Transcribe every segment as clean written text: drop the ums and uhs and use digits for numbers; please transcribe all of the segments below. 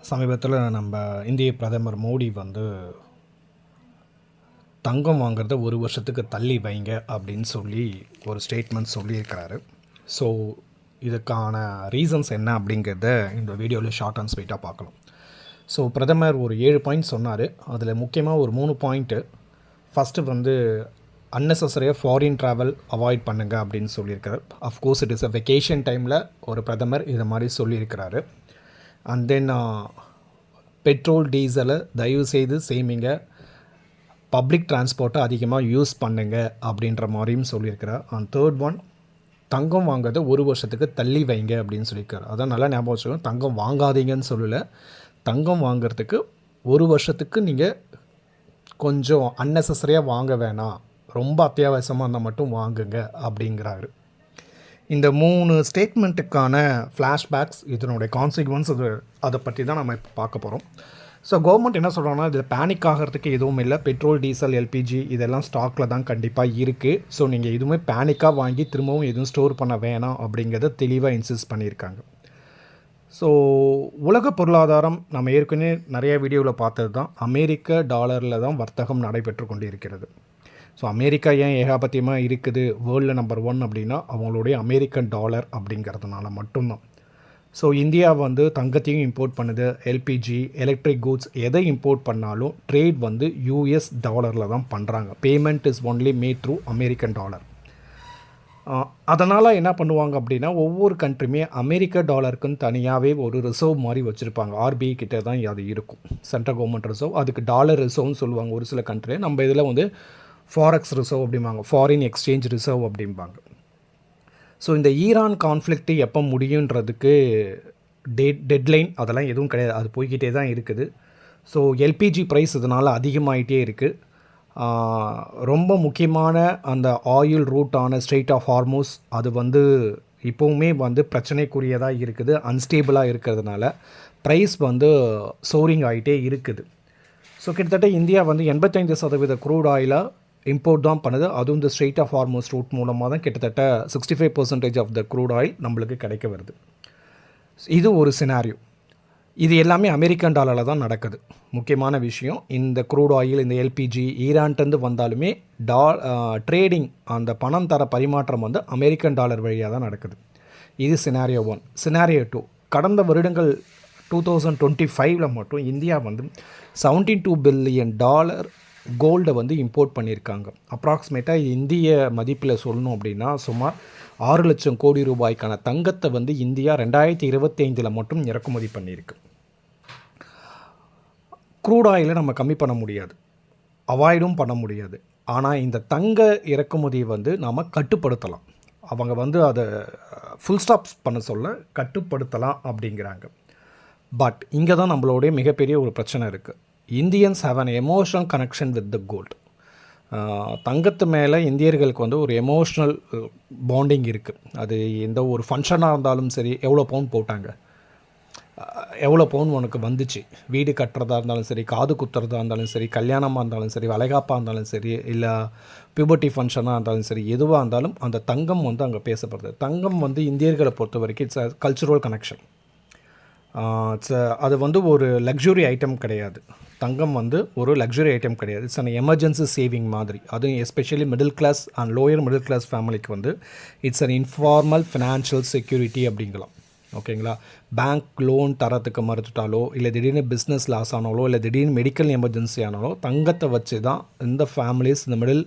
சமீபத்தில் நம்ம இந்திய பிரதமர் மோடி வந்து தங்கம் வாங்குறத ஒரு வருஷத்துக்கு தள்ளி வைங்க அப்படின்னு சொல்லி ஒரு ஸ்டேட்மெண்ட் சொல்லியிருக்கிறாரு. ஸோ இதுக்கான ரீசன்ஸ் என்ன அப்படிங்கிறத இந்த வீடியோவில் ஷார்ட் அண்ட் ஸ்வீட்டாக பார்க்கலாம். ஸோ பிரதமர் ஒரு 7 பாயிண்ட் சொன்னார். அதில் முக்கியமாக ஒரு 3 பாயிண்ட்டு. ஃபஸ்ட்டு வந்து அன்னெசரியாக ஃபாரின் ட்ராவல் அவாய்ட் பண்ணுங்கள் அப்படின்னு சொல்லியிருக்காரு. Of course it is a vacation டைமில் ஒரு பிரதமர் இதை மாதிரி சொல்லியிருக்கிறாரு. அண்ட் தென் பெட்ரோல் டீசலை தயவுசெய்து சேமிங்க, பப்ளிக் டிரான்ஸ்போர்ட்டை அதிகமாக யூஸ் பண்ணுங்க அப்படின்ற மாதிரியும் சொல்லியிருக்கிறார். அண்ட் தேர்ட் ஒன், தங்கம் வாங்குறத ஒரு வருஷத்துக்கு தள்ளி வைங்க அப்படின்னு சொல்லியிருக்காரு. அதான் நல்லா ஞாபகம் வச்சுக்கோங்க, தங்கம் வாங்காதீங்கன்னு சொல்லலை, தங்கம் வாங்கிறதுக்கு ஒரு வருஷத்துக்கு நீங்கள் கொஞ்சம் அன்னெசரியாக வாங்க வேணாம், ரொம்ப அத்தியாவசியமாக இருந்தால் மட்டும் வாங்குங்க அப்படிங்கிறாரு. இந்த 3 ஸ்டேட்மெண்ட்டுக்கான ஃப்ளாஷ்பேக்ஸ், இதனுடைய கான்சிக்வன்ஸ், அதை பற்றி தான் நம்ம இப்போ பார்க்க போகிறோம். ஸோ கவர்மெண்ட் என்ன சொல்கிறாங்கன்னா, இதில் பேனிக் ஆகிறதுக்கு எதுவும் இல்லை. பெட்ரோல், டீசல், எல்பிஜி இதெல்லாம் ஸ்டாக்கில் தான் கண்டிப்பாக இருக்குது. ஸோ நீங்கள் எதுவுமே பேனிக்காக வாங்கி திரும்பவும் எதுவும் ஸ்டோர் பண்ண வேணாம் அப்படிங்கிறத தெளிவாக இன்சிஸ்ட் பண்ணியிருக்காங்க. ஸோ உலக பொருளாதாரம் நம்ம ஏற்கனவே நிறைய வீடியோவில் பார்த்தது தான், அமெரிக்க டாலரில் தான் வர்த்தகம் நடைபெற்று கொண்டு இருக்கிறது. ஸோ அமெரிக்கா ஏன் ஏகாபத்தியமாக இருக்குது, வேர்ல்டில் நம்பர் 1 அப்படின்னா அவங்களுடைய அமெரிக்கன் டாலர் அப்படிங்கிறதுனால மட்டும்தான். ஸோ இந்தியா வந்து தங்கத்தையும் இம்போர்ட் பண்ணுது, எல்பிஜி, எலக்ட்ரிக் கூட்ஸ் எதை இம்போர்ட் பண்ணாலும் ட்ரேட் வந்து யூஎஸ் டாலரில் தான் பண்ணுறாங்க. Payment is only mat through American dollar. அதனால் என்ன பண்ணுவாங்க அப்படின்னா, ஒவ்வொரு கண்ட்ரியுமே அமெரிக்க டாலருக்குன்னு தனியாகவே ஒரு ரிசர்வ் மாதிரி வச்சுருப்பாங்க. ஆர்பிஐ கிட்டே தான் அது இருக்கும், சென்ட்ரல் கவர்மெண்ட் ரிசர்வ். அதுக்கு டாலர் ரிசர்வ்னு சொல்லுவாங்க ஒரு சில கண்ட்ரியில். நம்ம இதில் வந்து ஃபாரெக்ஸ் ரிசர்வ் அப்படிம்பாங்க, ஃபாரின் எக்ஸ்சேஞ்ச் ரிசர்வ் அப்படிம்பாங்க. ஸோ இந்த ஈரான் கான்ஃப்ளிக்ட்டு எப்போ முடியுன்றதுக்கு டெட்லைன் அதெல்லாம் எதுவும் கிடையாது, அது போய்கிட்டே தான் இருக்குது. ஸோ எல்பிஜி ப்ரைஸ் இதனால் அதிகமாகிட்டே இருக்குது. ரொம்ப முக்கியமான அந்த ஆயில் ரூட்டான ஸ்ட்ரெய்ட் ஆஃப் ஹார்மோஸ் அது வந்து இப்போவுமே வந்து பிரச்சனைக்குரியதாக இருக்குது, அன்ஸ்டேபிளாக இருக்கிறதுனால ப்ரைஸ் வந்து சோரிங் ஆகிட்டே இருக்குது. ஸோ கிட்டத்தட்ட இந்தியா வந்து 85% க்ரூட் ஆயிலாக இம்போர்ட் தான் பண்ணுது. அதுவும் இந்த ஸ்ட்ரெய்ட் ஆஃப் ஹார்மோஸ் ரூட் மூலமாக தான் கிட்டத்தட்ட 65% ஆஃப் த க்ரூட் ஆயில் நம்மளுக்கு கிடைக்க வருது. இது ஒரு சினாரியோ. இது எல்லாமே அமெரிக்கன் டாலரில் தான் நடக்குது. முக்கியமான விஷயம், இந்த க்ரூட் ஆயில், இந்த எல்பிஜி ஈரான்ட்டேருந்து வந்தாலுமே ட்ரேடிங், அந்த பணம் தர பரிமாற்றம் வந்து அமெரிக்கன் டாலர் வழியாக தான் நடக்குது. இது சினாரியோ 1. சினாரியோ 2, கடந்த வருடங்கள் 2025 மட்டும் இந்தியா வந்து $72 பில்லியன் கோல்டை வந்து இம்போர்ட் பண்ணியிருக்காங்க. அப்ராக்சிமேட்டாக இந்திய மதிப்பில் சொல்லணும் அப்படின்னா சுமார் 6 லட்சம் கோடி ரூபாய்க்கான தங்கத்தை வந்து இந்தியா 2025 மட்டும் இறக்குமதி பண்ணியிருக்கு. க்ரூட் ஆயிலை நம்ம கம்மி பண்ண முடியாது, அவாய்டும் பண்ண முடியாது. ஆனால் இந்த தங்க இறக்குமதியை வந்து நாம் கட்டுப்படுத்தலாம். அவங்க வந்து அதை ஃபுல் ஸ்டாப் பண்ண சொல்ல கட்டுப்படுத்தலாம் அப்படிங்கிறாங்க. பட் இங்கே தான் நம்மளுடைய மிகப்பெரிய ஒரு பிரச்சனை இருக்குது. Indians have an emotional connection with the gold. தங்கத்து மேலே இந்தியர்களுக்கு வந்து ஒரு எமோஷ்னல் பாண்டிங் இருக்குது. அது எந்த ஒரு ஃபங்க்ஷனாக இருந்தாலும் சரி, எவ்வளோ பவுன் போட்டாங்க, எவ்வளோ பவுன் உனக்கு வந்துச்சு, வீடு கட்டுறதா இருந்தாலும் சரி, காது குத்துறதா இருந்தாலும் சரி, கல்யாணமாக இருந்தாலும் சரி, வளைகாப்பாக இருந்தாலும் சரி, இல்லை பியூபர்ட்டி ஃபங்க்ஷனாக இருந்தாலும் சரி, எதுவாக இருந்தாலும் அந்த தங்கம் வந்து அங்கே பேசப்படுது. தங்கம் வந்து இந்தியர்களை பொறுத்த வரைக்கும் இட்ஸ் அ கல்ச்சுரல் கனெக்ஷன். அது வந்து ஒரு லக்ஸுரி ஐட்டம் கிடையாது. தங்கம் வந்து ஒரு லக்ஸுரி ஐட்டம் கிடையாது. இட்ஸ் அன் எமர்ஜென்சி சேவிங் மாதிரி. அதுவும் especially middle class and lower middle class ஃபேமிலிக்கு வந்து it's an informal financial security அப்படிங்கலாம். ஓகேங்களா? பேங்க் லோன் தரத்துக்கு மறுத்துட்டாலோ, இல்லை திடீர்னு பிஸ்னஸ் லாஸ் ஆனாலோ, இல்லை திடீர்னு மெடிக்கல் எமர்ஜென்சி ஆனாலோ தங்கத்தை வச்சு தான் இந்த ஃபேமிலிஸ், இந்த மிடில்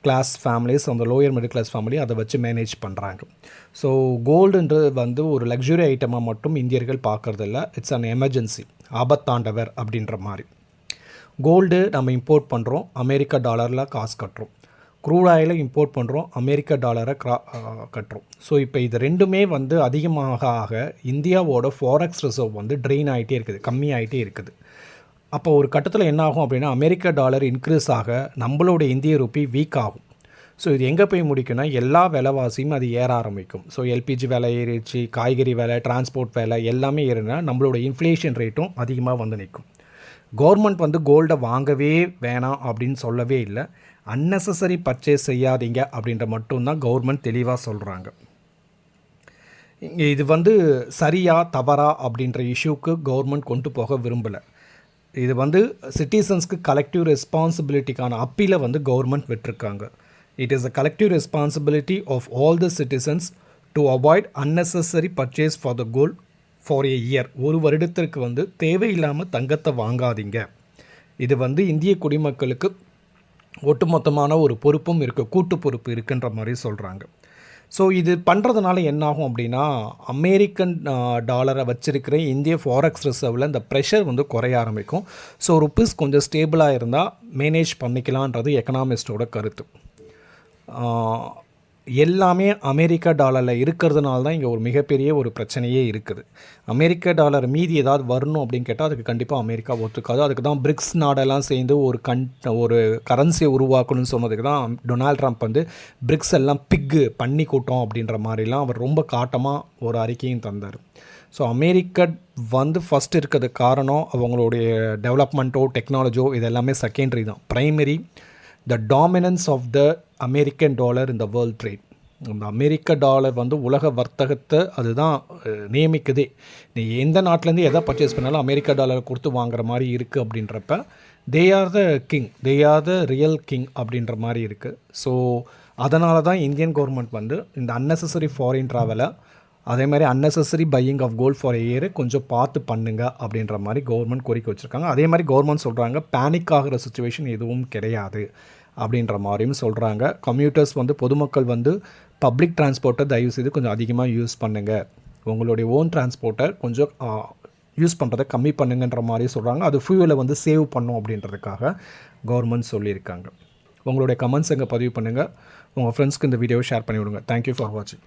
கிளாஸ் ஃபேமிலிஸ், அந்த லோயர் மிடில் கிளாஸ் ஃபேமிலி அதை வச்சு மேனேஜ் பண்ணுறாங்க. ஸோ கோல்டுன்றது வந்து ஒரு லக்ஸுரி ஐட்டமாக மட்டும் இந்தியர்கள் பார்க்குறதில்ல, இட்ஸ் அன் எமர்ஜென்சி, ஆபத்தாண்டவர் அப்படின்ற மாதிரி. கோல்டு நம்ம இம்போர்ட் பண்ணுறோம், அமெரிக்கா டாலரில் காசு கட்டுறோம். க்ரூட் ஆயிலை இம்போர்ட் பண்ணுறோம், அமெரிக்க டாலரை கட்டுறோம். ஸோ இப்போ இது ரெண்டுமே வந்து அதிகமாக ஆக இந்தியாவோட ஃபாரெக்ஸ் ரிசர்வ் வந்து ட்ரெயின் ஆகிட்டே இருக்குது, கம்மியாகிட்டே இருக்குது. அப்போ ஒரு கட்டத்தில் என்ன ஆகும் அப்படின்னா, அமெரிக்க டாலர் இன்க்ரீஸ் ஆக நம்மளோட இந்திய ரூபி வீக் ஆகும். ஸோ இது எங்கே போய் முடிக்கும்னா, எல்லா விலைவாசியும் அது ஏற ஆரம்பிக்கும். ஸோ எல்பிஜி விலை ஏறிடுச்சு, காய்கறி விலை, டிரான்ஸ்போர்ட் விலை எல்லாமே ஏறுனா நம்மளோட இன்ஃப்ளேஷன் ரேட்டும் அதிகமாக வந்து நிற்கும். கவர்மெண்ட் வந்து கோல்டை வாங்கவே வேணாம் அப்படின்னு சொல்லவே இல்லை, அன்னெசரி பர்ச்சேஸ் செய்யாதீங்க அப்படின்ற மட்டும்தான் கவர்மெண்ட் தெளிவாக சொல்கிறாங்க. இது வந்து சரியா தவறா அப்படின்ற இஷ்யூக்கு கவர்மெண்ட் கொண்டு போக விரும்பலை. இது வந்து சிட்டிசன்ஸ்க்கு கலெக்டிவ் ரெஸ்பான்சிபிலிட்டிக்கான அப்பீலை வந்து கவர்மெண்ட் விட்டுருக்காங்க. It is a collective responsibility of all the citizens to avoid unnecessary purchase for the gold for a year. ஒரு வருடத்திற்கு வந்து தேவையில்லாமல் தங்கத்தை வாங்காதீங்க. இது வந்து இந்திய குடிமக்களுக்கு ஒட்டுமொத்தமான ஒரு பொறுப்பும் இருக்குது, கூட்டு பொறுப்பு இருக்குன்ற மாதிரி சொல்கிறாங்க. ஸோ இது பண்ணுறதுனால என்னாகும் அப்படின்னா, அமெரிக்கன் டாலரை வச்சிருக்கிற இந்திய ஃபாரெக்ஸ் ரிசர்வில் இந்த ப்ரெஷர் வந்து குறைய ஆரம்பிக்கும். ஸோ ருப்பீஸ் கொஞ்சம் ஸ்டேபிளாக இருந்தால் மேனேஜ் பண்ணிக்கலான்றது எக்கனாமிஸ்டோட கருத்து. எல்லாமே அமெரிக்கா டாலரில் இருக்கிறதுனால தான் இங்கே ஒரு மிகப்பெரிய ஒரு பிரச்சனையே இருக்குது. அமெரிக்கா டாலர் மீதி ஏதாவது வரணும் அப்படின்னு கேட்டால் அதுக்கு கண்டிப்பாக அமெரிக்கா ஒத்துக்காது. அதுக்கு தான் பிரிக்ஸ் நாடெல்லாம் சேர்ந்து ஒரு கரன்சியை உருவாக்கணும்னு சொன்னதுக்கு தான் டொனால்ட் ட்ரம்ப் வந்து பிரிக்ஸ் எல்லாம் பிக்கு பண்ணி கூட்டோம் அப்படின்ற மாதிரிலாம் அவர் ரொம்ப காட்டமாக ஒரு அறிக்கையும் தந்தார். ஸோ அமெரிக்கா வந்து ஃபஸ்ட் இருக்கிறது காரணம் அவங்களுடைய டெவலப்மெண்ட்டோ டெக்னாலஜியோ இது எல்லாமே செகண்டரி தான். Primary the dominance of the American dollar in the world trade. அந்த அமெரிக்க டாலர் வந்து உலக வர்த்தகத்தை அதுதான் நியமிக்குதே. நீ எந்த நாட்டிலேருந்து எதை பர்ச்சேஸ் பண்ணாலும் அமெரிக்கா டாலர் கொடுத்து வாங்குற மாதிரி இருக்குது அப்படின்றப்ப they are the king, they are the real king அப்படின்ற மாதிரி இருக்குது. ஸோ அதனால தான் இந்தியன் கவர்மெண்ட் வந்து இந்த அன்னெசரி ஃபாரின் ட்ராவலை அதே மாதிரி unnecessary buying of gold for year கொஞ்சம் பார்த்து பண்ணுங்க அப்படின்ற மாதிரி கவர்மெண்ட் கோரிக்கை வச்சுருக்காங்க. அதே மாதிரி கவர்மெண்ட் சொல்கிறாங்க பேனிக் ஆகிற சுச்சுவேஷன் எதுவும் கிடையாது அப்படின்ற மாதிரியும் சொல்கிறாங்க. கம்யூட்டர்ஸ் வந்து பொதுமக்கள் வந்து பப்ளிக் டிரான்ஸ்போர்ட்டை தயவுசெய்து கொஞ்சம் அதிகமாக யூஸ் பண்ணுங்கள், உங்களுடைய ஓன் டிரான்ஸ்போர்ட்டை கொஞ்சம் யூஸ் பண்ணுறதை கம்மி பண்ணுங்கன்ற மாதிரி சொல்கிறாங்க. அது ஃபியூவலை வந்து சேவ் பண்ணும் அப்படின்றதுக்காக கவர்மெண்ட் சொல்லியிருக்காங்க. உங்களுடைய கமெண்ட்ஸ் எங்கே பதிவு பண்ணுங்கள், உங்கள் ஃப்ரெண்ட்ஸ்க்கு இந்த வீடியோவை ஷேர் பண்ணி விடுங்க. தேங்க்யூ ஃபார் வாட்சிங்.